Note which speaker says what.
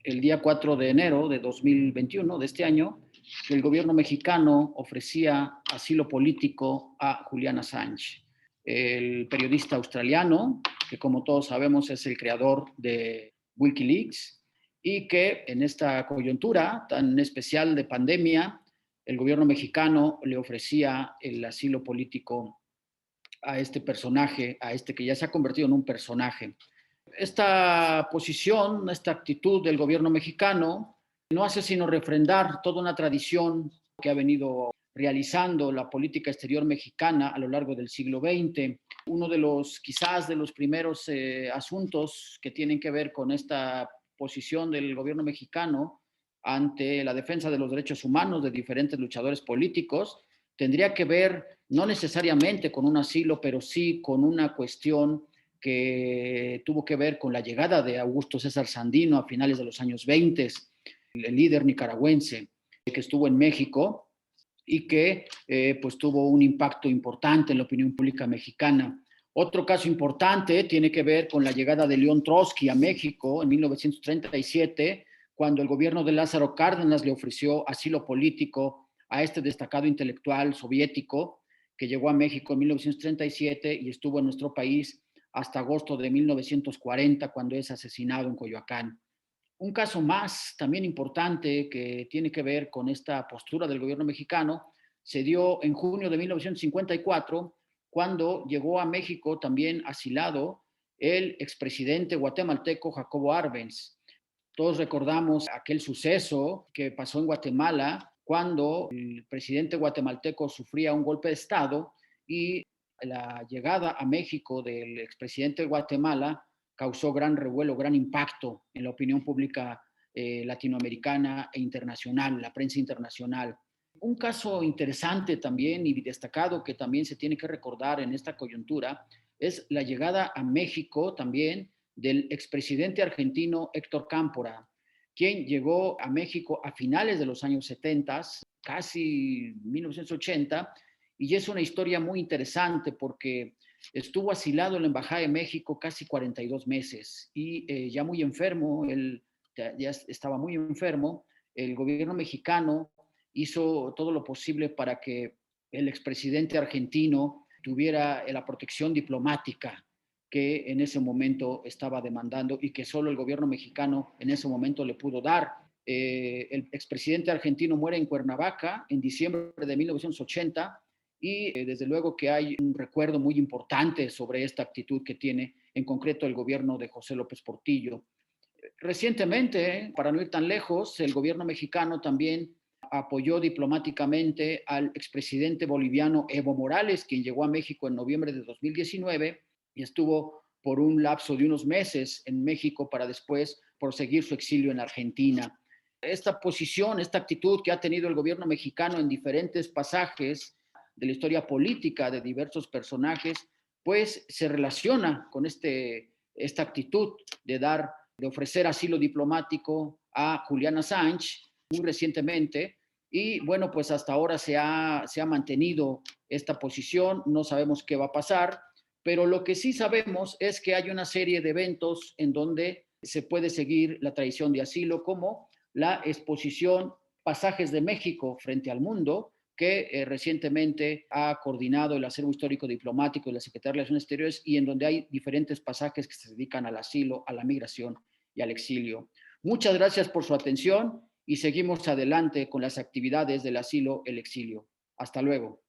Speaker 1: el día 4 de enero de 2021, de este año, que el gobierno mexicano ofrecía asilo político a Julian Assange, el periodista australiano, que como todos sabemos es el creador de Wikileaks, y que en esta coyuntura tan especial de pandemia, el gobierno mexicano le ofrecía el asilo político a este personaje, a este que ya se ha convertido en un personaje. Esta posición, esta actitud del gobierno mexicano no hace sino refrendar toda una tradición que ha venido realizando la política exterior mexicana a lo largo del siglo XX. Uno de los, quizás, de los primeros asuntos que tienen que ver con esta posición del gobierno mexicano ante la defensa de los derechos humanos de diferentes luchadores políticos tendría que ver no necesariamente con un asilo, pero sí con una cuestión que tuvo que ver con la llegada de Augusto César Sandino a finales de los años 20, el líder nicaragüense que estuvo en México y que pues tuvo un impacto importante en la opinión pública mexicana. Otro caso importante tiene que ver con la llegada de León Trotsky a México en 1937, cuando el gobierno de Lázaro Cárdenas le ofreció asilo político a este destacado intelectual soviético que llegó a México en 1937 y estuvo en nuestro país hasta agosto de 1940, cuando es asesinado en Coyoacán. Un caso más también importante que tiene que ver con esta postura del gobierno mexicano se dio en junio de 1954, cuando llegó a México también asilado el expresidente guatemalteco Jacobo Arbenz. Todos recordamos aquel suceso que pasó en Guatemala cuando el presidente guatemalteco sufría un golpe de Estado y la llegada a México del expresidente de Guatemala causó gran revuelo, gran impacto en la opinión pública latinoamericana e internacional, la prensa internacional. Un caso interesante también y destacado que también se tiene que recordar en esta coyuntura es la llegada a México también del expresidente argentino Héctor Cámpora, quien llegó a México a finales de los años 70, casi 1980, y es una historia muy interesante porque estuvo asilado en la Embajada de México casi 42 meses y ya muy enfermo, él ya estaba muy enfermo, el gobierno mexicano hizo todo lo posible para que el expresidente argentino tuviera la protección diplomática que en ese momento estaba demandando y que solo el gobierno mexicano en ese momento le pudo dar. El expresidente argentino muere en Cuernavaca en diciembre de 1980 y desde luego que hay un recuerdo muy importante sobre esta actitud que tiene en concreto el gobierno de José López Portillo. Recientemente, para no ir tan lejos, el gobierno mexicano también apoyó diplomáticamente al expresidente boliviano Evo Morales, quien llegó a México en noviembre de 2019 y estuvo por un lapso de unos meses en México para después proseguir su exilio en Argentina. Esta posición, esta actitud que ha tenido el gobierno mexicano en diferentes pasajes de la historia política de diversos personajes, pues se relaciona con esta actitud de ofrecer asilo diplomático a Julian Assange muy recientemente. Y bueno, pues hasta ahora se ha mantenido esta posición, no sabemos qué va a pasar, pero lo que sí sabemos es que hay una serie de eventos en donde se puede seguir la tradición de asilo, como la exposición Pasajes de México frente al mundo, que recientemente ha coordinado el acervo histórico diplomático de la Secretaría de Relaciones Exteriores y en donde hay diferentes pasajes que se dedican al asilo, a la migración y al exilio. Muchas gracias por su atención y seguimos adelante con las actividades del asilo, el exilio. Hasta luego.